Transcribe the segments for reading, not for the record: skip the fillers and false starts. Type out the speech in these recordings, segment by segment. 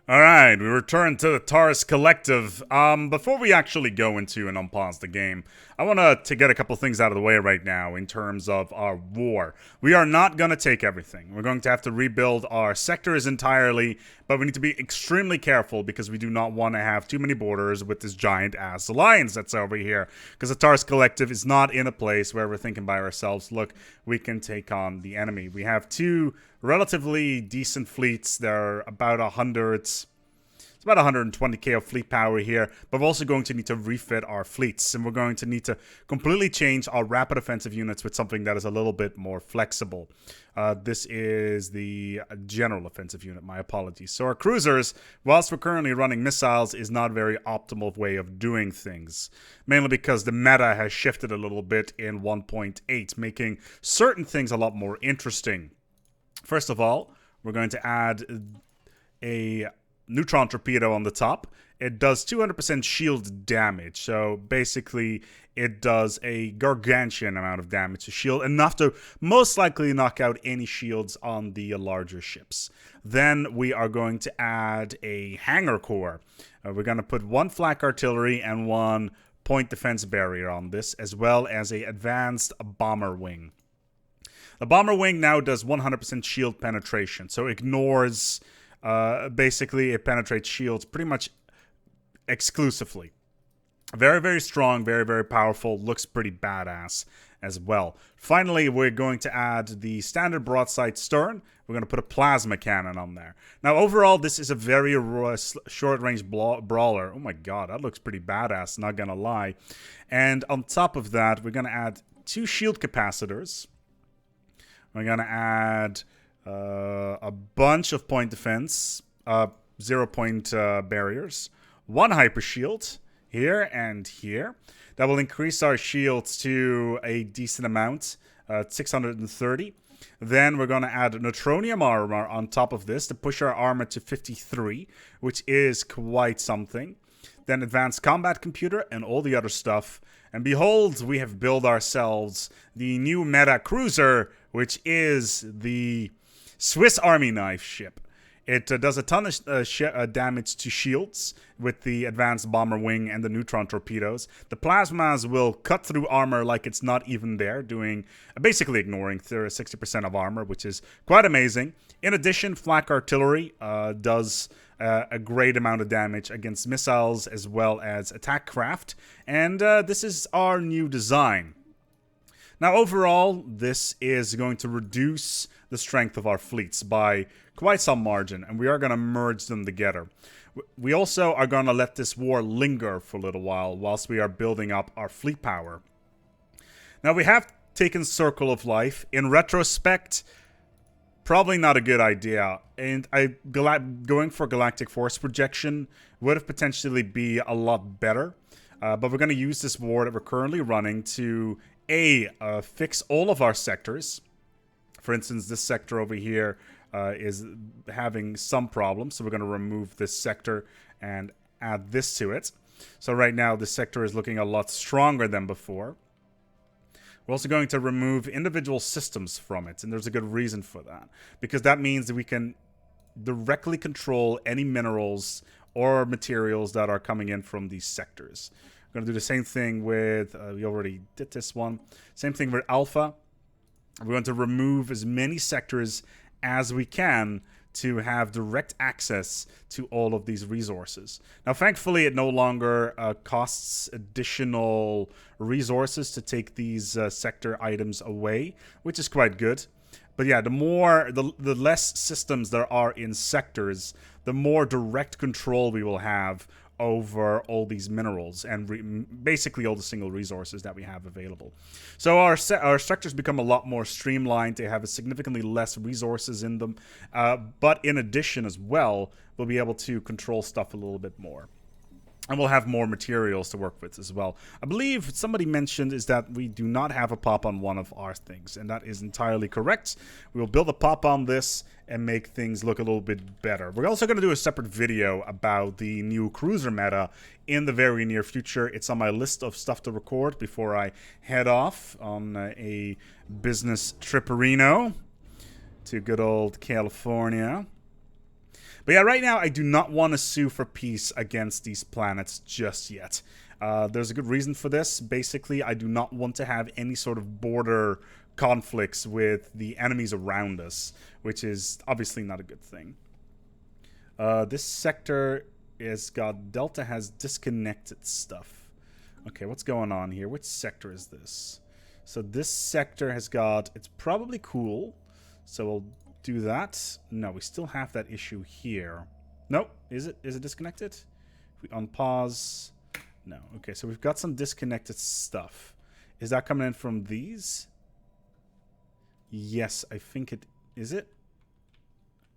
Alright, we return to the Taurus Collective. Before we actually go into and unpause the game, I want to get a couple things out of the way right now in terms of our war. We are not going to take everything. We're going to have to rebuild our sectors entirely, but we need to be extremely careful because we do not want to have too many borders with this giant-ass alliance that's over here. Because the Taurus Collective is not in a place where we're thinking by ourselves, look, we can take on the enemy. We have two relatively decent fleets. They're about 100... It's about 120k of fleet power here, but we're also going to need to refit our fleets, and we're going to need to completely change our rapid offensive units with something that is a little bit more flexible. This is the general offensive unit, my apologies. So our cruisers, whilst we're currently running missiles, is not a very optimal way of doing things, mainly because the meta has shifted a little bit in 1.8, making certain things a lot more interesting. First of all, we're going to add a neutron torpedo on the top. It does 200% shield damage, so basically it does a gargantuan amount of damage to shield, enough to most likely knock out any shields on the larger ships. Then we are going to add a hangar core. We're going to put one flak artillery and one point defense barrier on this, as well as a advanced bomber wing. The bomber wing now does 100% shield penetration, so ignores... basically, it penetrates shields pretty much exclusively. Very, very strong, very, very powerful, looks pretty badass as well. Finally, we're going to add the standard broadside stern. We're going to put a plasma cannon on there. Now, overall, this is a very short-range brawler. Oh my god, that looks pretty badass, not going to lie. And on top of that, we're going to add 2 shield capacitors. We're going to add... a bunch of point defense, 0-point barriers, 1 hyper shield here and here. That will increase our shields to a decent amount, 630. Then we're going to add neutronium armor on top of this to push our armor to 53, which is quite something. Then advanced combat computer and all the other stuff. And behold, we have built ourselves the new meta cruiser, which is the Swiss Army knife ship. It does a ton of damage to shields with the advanced bomber wing and the neutron torpedoes. The plasmas will cut through armor like it's not even there, doing basically ignoring 60% of armor, which is quite amazing. In addition, flak artillery does a great amount of damage against missiles as well as attack craft, and this is our new design. Now, overall, this is going to reduce the strength of our fleets by quite some margin, and we are going to merge them together. We also are going to let this war linger for a little while whilst we are building up our fleet power. Now, we have taken Circle of Life. In retrospect, probably not a good idea, and going for Galactic Force Projection would have potentially be a lot better, but we're going to use this war that we're currently running to fix all of our sectors. For instance, this sector over here is having some problems, so we're going to remove this sector and add this to it. So right now, this sector is looking a lot stronger than before. We're also going to remove individual systems from it, and there's a good reason for that, because that means that we can directly control any minerals or materials that are coming in from these sectors. We're going to do the same thing with, we already did this one, same thing with Alpha. We're going to remove as many sectors as we can to have direct access to all of these resources. Now, thankfully, it no longer costs additional resources to take these sector items away, which is quite good. But yeah, the less systems there are in sectors, the more direct control we will have over all these minerals and basically all the single resources that we have available. So our sectors become a lot more streamlined. They have significantly less resources in them, but in addition as well, we'll be able to control stuff a little bit more. And we'll have more materials to work with as well. I believe somebody mentioned is that we do not have a pop on one of our things, and that is entirely correct. We will build a pop on this and make things look a little bit better. We're also going to do a separate video about the new cruiser meta in the very near future. It's on my list of stuff to record before I head off on a business tripperino to good old California. But yeah, right now I do not want to sue for peace against these planets just yet. There's a good reason for this. Basically, I do not want to have any sort of border conflicts with the enemies around us, which is obviously not a good thing. This sector is got... Delta has disconnected stuff. Okay, what's going on here? Which sector is this? So this sector has got... It's probably cool. So we'll do that. No, we still have that issue here. Nope. Is it disconnected? If we unpause... No. Okay, so we've got some disconnected stuff. Is that coming in from these? Yes, I think it... Is it?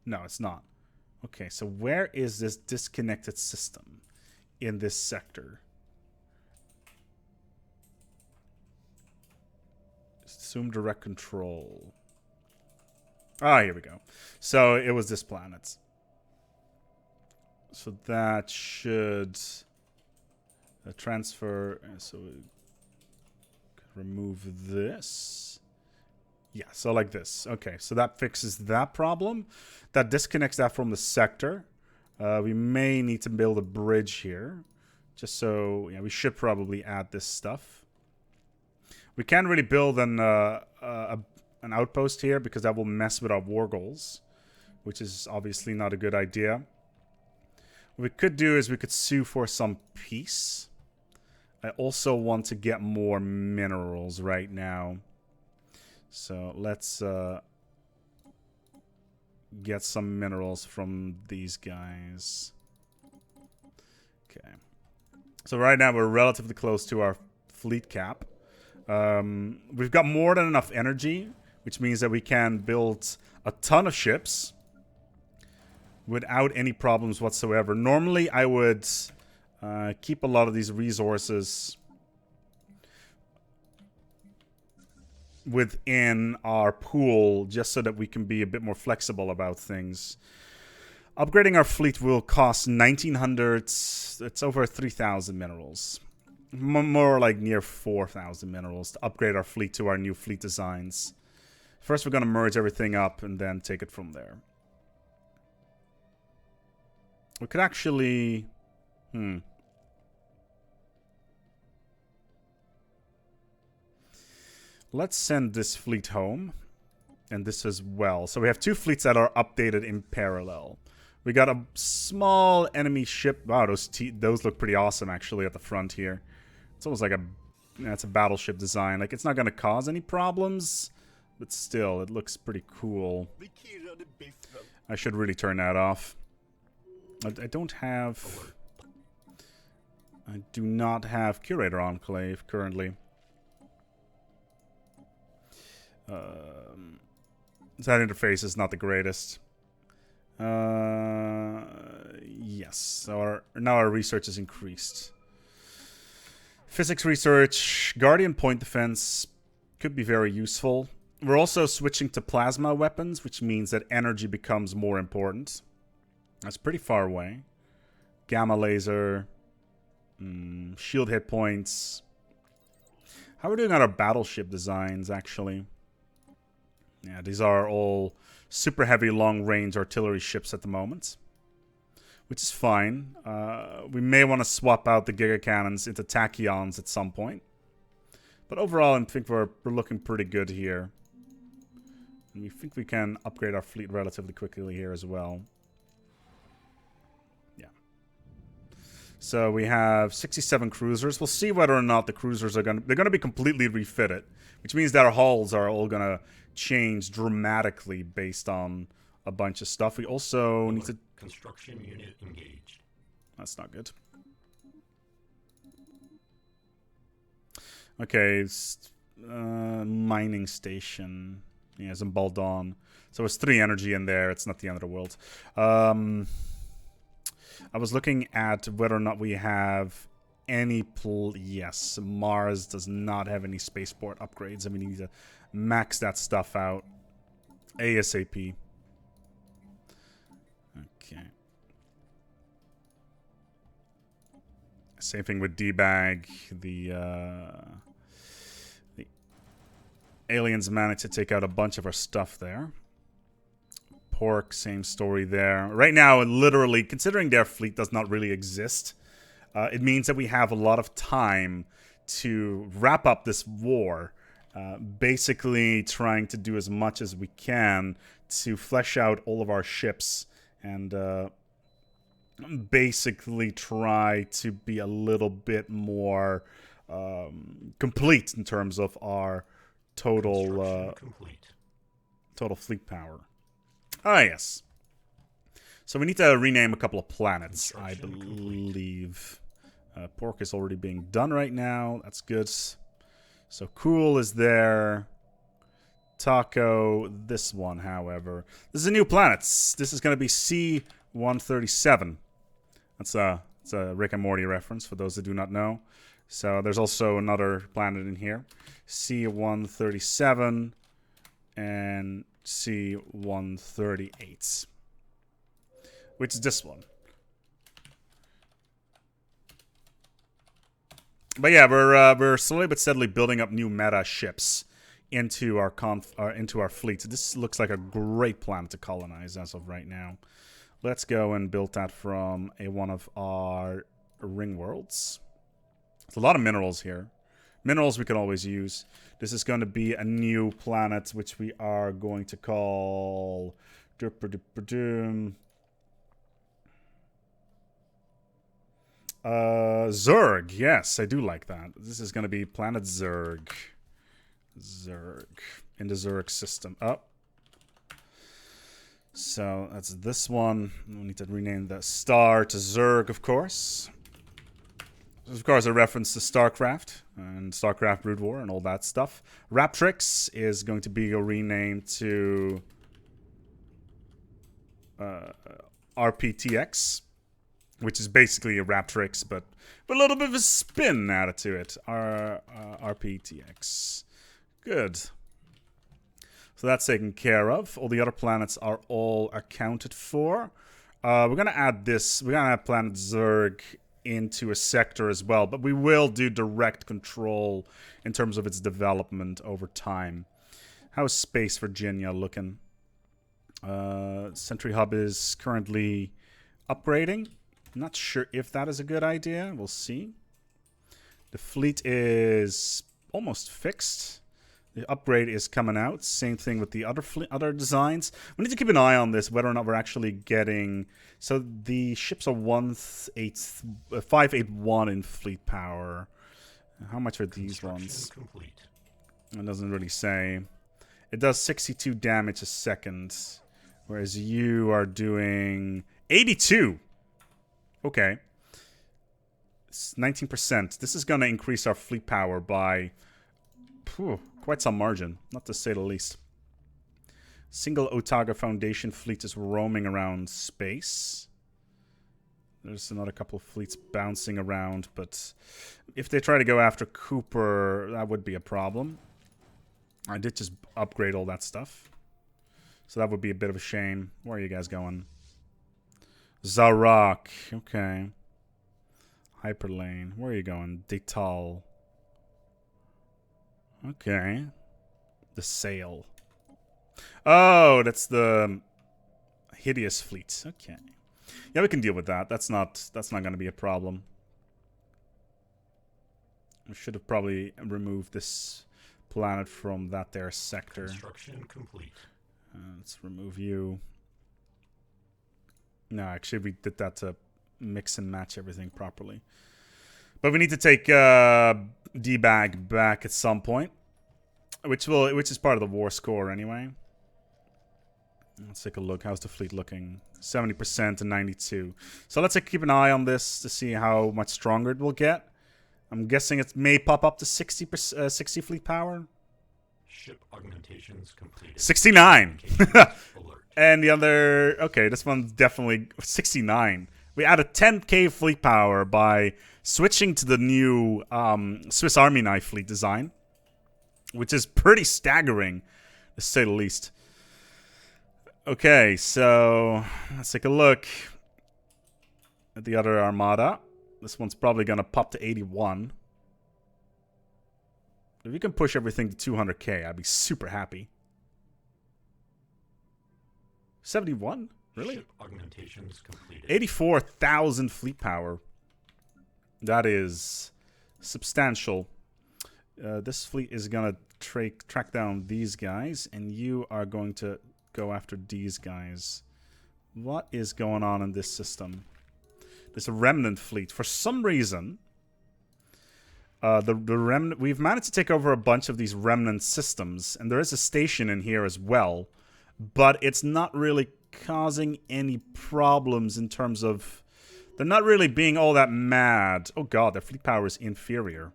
No, it's not. Okay, so where is this disconnected system in this sector? Assume direct control. Ah, here we go. So it was this planet. So that should... transfer, so remove this. Yeah, so like this. Okay, so that fixes that problem. That disconnects that from the sector. We may need to build a bridge here. Just so, yeah, we should probably add this stuff. We can't really build an outpost here because that will mess with our war goals, which is obviously not a good idea. What we could do is we could sue for some peace. I also want to get more minerals right now. So let's get some minerals from these guys. Okay. So right now we're relatively close to our fleet cap. We've got more than enough energy, which means that we can build a ton of ships without any problems whatsoever. Normally I would keep a lot of these resources within our pool just so that we can be a bit more flexible about things. Upgrading our fleet will cost 1,900. It's over 3,000 minerals. More like near 4,000 minerals to upgrade our fleet to our new fleet designs. First we're going to merge everything up and then take it from there. We could actually... Let's send this fleet home. And this as well. So we have two fleets that are updated in parallel. We got a small enemy ship. Wow, those look pretty awesome actually at the front here. It's almost like it's a battleship design. Like, it's not going to cause any problems. But still, it looks pretty cool. I should really turn that off. I don't have... I do not have Curator Enclave currently. That interface is not the greatest. Yes. So now our research is increased. Physics research, Guardian point defense could be very useful. We're also switching to plasma weapons, which means that energy becomes more important. That's pretty far away. Gamma laser. Shield hit points. How are we doing on our battleship designs, actually? Yeah, these are all super heavy long-range artillery ships at the moment. Which is fine. We may want to swap out the Giga Cannons into Tachyons at some point. But overall, I think we're looking pretty good here. And we think we can upgrade our fleet relatively quickly here as well. Yeah. So we have 67 cruisers. We'll see whether or not the cruisers are they're going to be completely refitted. Which means that our hulls are all going to change dramatically based on a bunch of stuff. We also need to... Construction unit engaged. That's not good. Okay, mining station. Yeah, it's in Baldon. So it's 3 energy in there. It's not the end of the world. I was looking at whether or not we have any... Yes, Mars does not have any spaceport upgrades, and we need to max that stuff out ASAP. Okay. Same thing with D-Bag. The aliens managed to take out a bunch of our stuff there. Pork, same story there. Right now, literally, considering their fleet does not really exist, it means that we have a lot of time to wrap up this war. Basically trying to do as much as we can to flesh out all of our ships and basically try to be a little bit more complete in terms of our total total fleet power. Ah, yes. So we need to rename a couple of planets, I believe. Pork is already being done right now. That's good. So Cool is there. Taco, this one, however. This is a new planet. This is going to be C-137. That's a Rick and Morty reference for those that do not know. So there's also another planet in here. C-137 and C-138. Which is this one. But yeah, we're slowly but steadily building up new meta ships into our fleet. This looks like a great planet to colonize as of right now. Let's go and build that from one of our ring worlds. There's a lot of minerals here. Minerals we can always use. This is going to be a new planet, which we are going to call Zerg. Yes, I do like that. This is going to be planet Zerg. Zerg. In the Zerg system. Oh. So that's this one. We need to rename the star to Zerg, of course. Of course, a reference to StarCraft and StarCraft Brood War and all that stuff. Raptrix is going to be renamed to RPTX, which is basically a Raptrix, but a little bit of a spin added to it. RPTX. Good. So that's taken care of. All the other planets are all accounted for. We're going to add this. We're going to add planet Zerg into a sector as well, but we will do direct control in terms of its development over time. How's Space Virginia looking? Sentry Hub is currently upgrading. Not sure if that is a good idea. We'll see. The fleet is almost fixed. The upgrade is coming out. Same thing with the other designs. We need to keep an eye on this, whether or not we're actually getting... So the ships are 581 in fleet power. How much are these ones? It doesn't really say. It does 62 damage a second, whereas you are doing 82. Okay. It's 19%. This is going to increase our fleet power by... quite some margin, not to say the least. Single Otaga Foundation fleet is roaming around space. There's another couple of fleets bouncing around, but if they try to go after Cooper, that would be a problem. I did just upgrade all that stuff, so that would be a bit of a shame. Where are you guys going? Zarok, okay. Hyperlane, where are you going? Detal. Okay. The Sail. Oh, that's the Hideous Fleet. Okay. Yeah, we can deal with that. That's not going to be a problem. We should have probably removed this planet from that there sector. Construction complete. Let's remove you. No, actually, we did that to mix and match everything properly. But we need to take D-Bag back at some point, which is part of the war score anyway. Let's take a look. How's the fleet looking? 70% to 92. So let's keep an eye on this to see how much stronger it will get. I'm guessing it may pop up to 60 fleet power. Ship augmentations completed. 69. Alert. And the other, okay, this one's definitely 69. We added 10k fleet power by switching to the new Swiss Army knife fleet design, which is pretty staggering, to say the least. Okay, so let's take a look at the other armada. This one's probably going to pop to 81. If you can push everything to 200k, I'd be super happy. 71? Really? Ship augmentations completed. 84,000 fleet power. That is substantial. This fleet is going to track down these guys, and you are going to go after these guys. What is going on in this system? There's a remnant fleet. For some reason, the remnant, we've managed to take over a bunch of these remnant systems, and there is a station in here as well, but it's not really causing any problems in terms of... They're not really being all that mad. Oh god, their fleet power is inferior.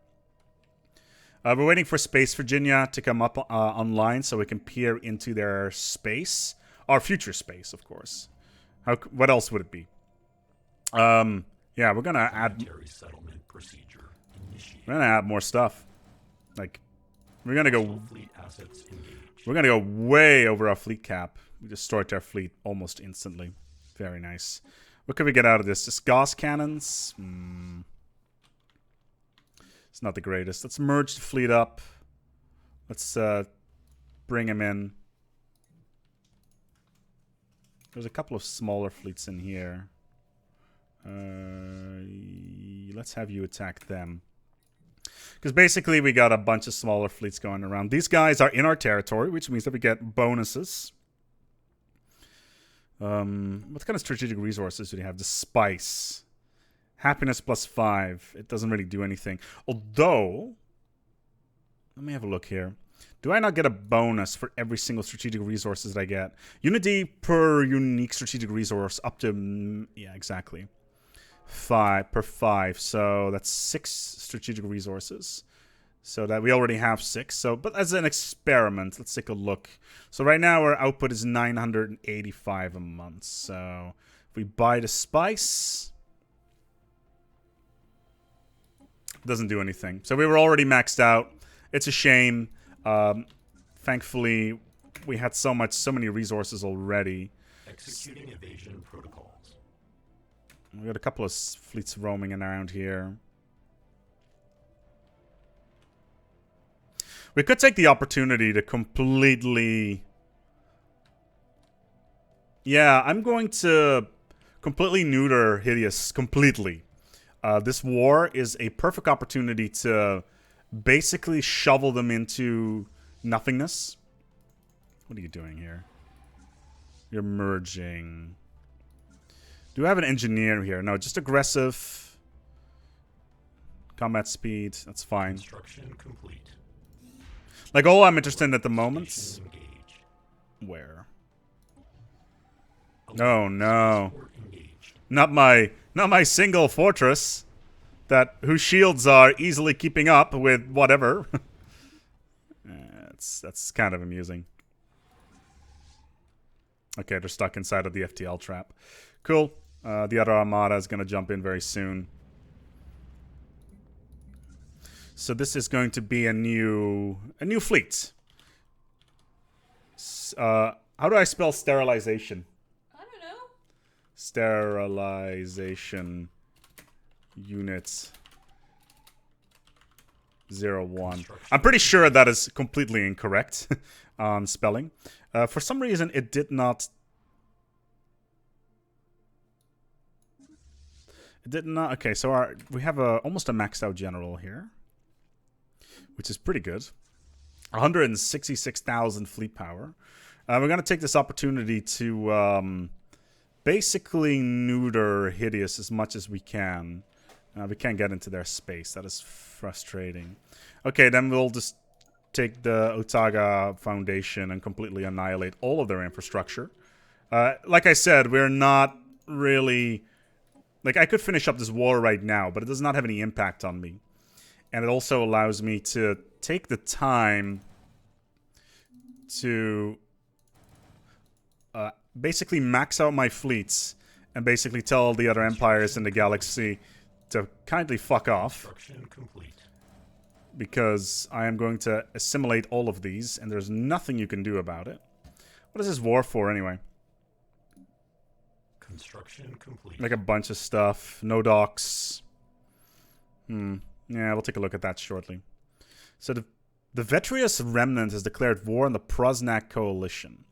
We're waiting for Space Virginia to come up online so we can peer into their space. Our future space, of course. What else would it be? Yeah, we're gonna add... Settlement procedure initiated. We're gonna add more stuff. Like, we're gonna go... Fleet assets engaged. We're gonna go way over our fleet cap. We destroyed our fleet almost instantly. Very nice. What can we get out of this? Just Gauss cannons? It's not the greatest. Let's merge the fleet up. Let's bring him in. There's a couple of smaller fleets in here. Let's have you attack them. Because basically we got a bunch of smaller fleets going around. These guys are in our territory, which means that we get bonuses. What kind of strategic resources do they have? The spice. Happiness +5. It doesn't really do anything. Although, let me have a look here. Do I not get a bonus for every single strategic resources that I get? Unity per unique strategic resource up to... Yeah, exactly. 5 per 5. So that's 6 strategic resources. So that we already have 6. So, but as an experiment, let's take a look. So right now our output is 985 a month. So if we buy the spice, it doesn't do anything. So we were already maxed out. It's a shame. Thankfully, we had so many resources already. Executing evasion protocols. We got a couple of fleets roaming around here. We could take the opportunity to completely... Yeah, I'm going to completely neuter Hideous completely. This war is a perfect opportunity to basically shovel them into nothingness. What are you doing here? You're merging. Do I have an engineer here? No, just aggressive. Combat speed. That's fine. Construction complete. Like, all I'm interested in at the moment... Where? Oh, no. Not my single fortress. Whose shields are easily keeping up with whatever. That's kind of amusing. Okay, they're stuck inside of the FTL trap. Cool. The other armada is going to jump in very soon. So this is going to be a new fleet. How do I spell sterilization? I don't know. Sterilization units 01. I'm pretty sure that is completely incorrect on spelling. For some reason, it did not. It did not. Okay, so we have almost a maxed out general here, which is pretty good. 166,000 fleet power. We're going to take this opportunity to basically neuter Hideous as much as we can. We can't get into their space. That is frustrating. Okay, then we'll just take the Otaga Foundation and completely annihilate all of their infrastructure. Like I said, we're not really... Like, I could finish up this war right now, but it does not have any impact on me. And it also allows me to take the time to basically max out my fleets and basically tell the other empires in the galaxy to kindly fuck off. Construction complete. Because I am going to assimilate all of these, and there's nothing you can do about it. What is this war for, anyway? Construction complete. Like a bunch of stuff. No docks. Yeah, we'll take a look at that shortly. So the Vetrius Remnant has declared war on the Prosnak Coalition.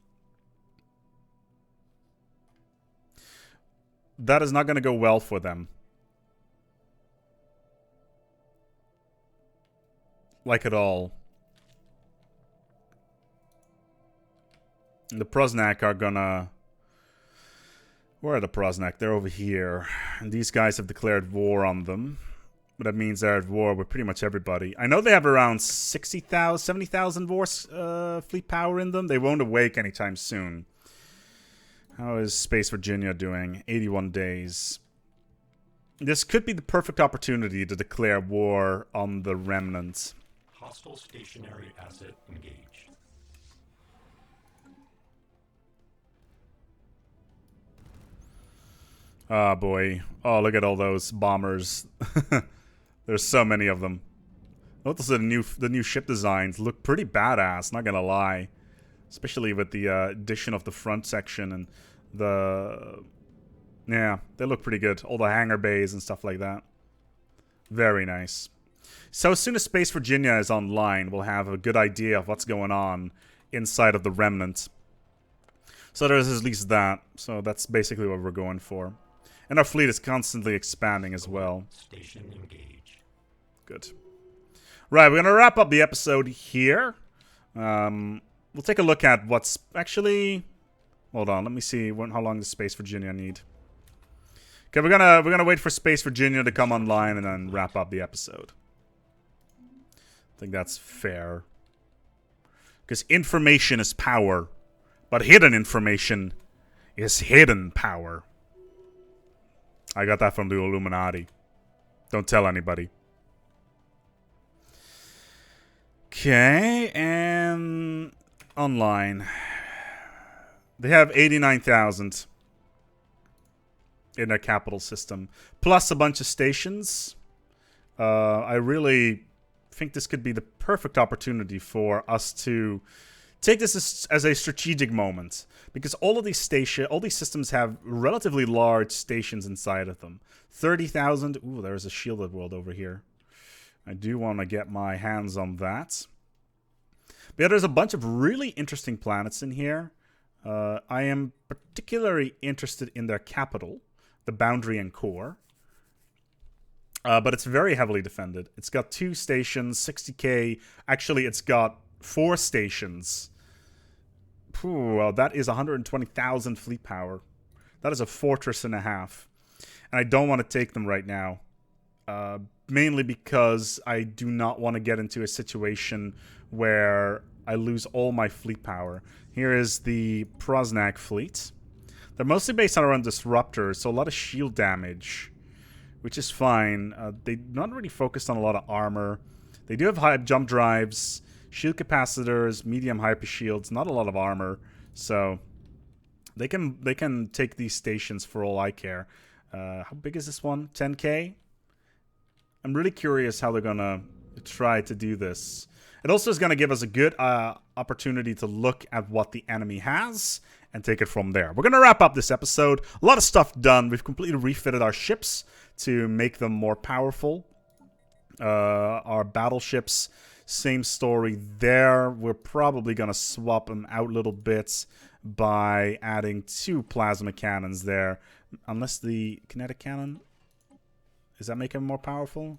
that is not going to go well for them. Like at all. The Prosnak are gonna... Where are the Prosnak? They're over here. And these guys have declared war on them. But that means they're at war with pretty much everybody. I know they have around 60,000, 70,000 fleet power in them. They won't awake anytime soon. How is Space Virginia doing? 81 days. This could be the perfect opportunity to declare war on the remnants. Hostile stationary asset engaged. Oh boy. Oh, look at all those bombers. There's so many of them. Notice the new ship designs look pretty badass, not gonna lie. Especially with the addition of the front section and the... Yeah, they look pretty good. All the hangar bays and stuff like that. Very nice. So as soon as Space Virginia is online, we'll have a good idea of what's going on inside of the remnant. So there's at least that. So that's basically what we're going for. And our fleet is constantly expanding as well. Station engaged. Good. Right, we're going to wrap up the episode here. We'll take a look at what's actually... Hold on, let me see how long does Space Virginia need. Okay, we're gonna wait for Space Virginia to come online and then wrap up the episode. I think that's fair. Because information is power. But hidden information is hidden power. I got that from the Illuminati. Don't tell anybody. Okay, and online. They have 89,000 in their capital system. Plus a bunch of stations. I really think this could be the perfect opportunity for us to take this as a strategic moment. Because all these systems have relatively large stations inside of them. 30,000. Ooh, there's a shielded world over here. I do want to get my hands on that. But yeah, there's a bunch of really interesting planets in here. I am particularly interested in their capital, the Boundary and Core. But it's very heavily defended. It's got 2 stations, 60k. Actually, it's got 4 stations. Well, that is 120,000 fleet power. That is a fortress and a half. And I don't want to take them right now. Mainly because I do not want to get into a situation where I lose all my fleet power. Here is the Prosnak fleet. They're mostly based around disruptors, so a lot of shield damage, which is fine. They're not really focused on a lot of armor. They do have high jump drives, shield capacitors, medium hyper shields, not a lot of armor. So they can take these stations for all I care. How big is this one? 10k? I'm really curious how they're gonna try to do this. It also is going to give us a good opportunity to look at what the enemy has and take it from there. We're going to wrap up this episode. A lot of stuff done. We've completely refitted our ships to make them more powerful. Our battleships, same story there. We're probably going to swap them out little bits by adding 2 plasma cannons there. Unless the kinetic cannon... Does that make them more powerful?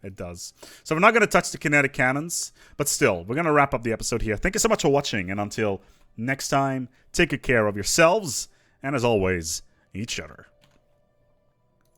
It does. So we're not going to touch the kinetic cannons, but still, we're going to wrap up the episode here. Thank you so much for watching, and until next time, take good care of yourselves, and as always, each other.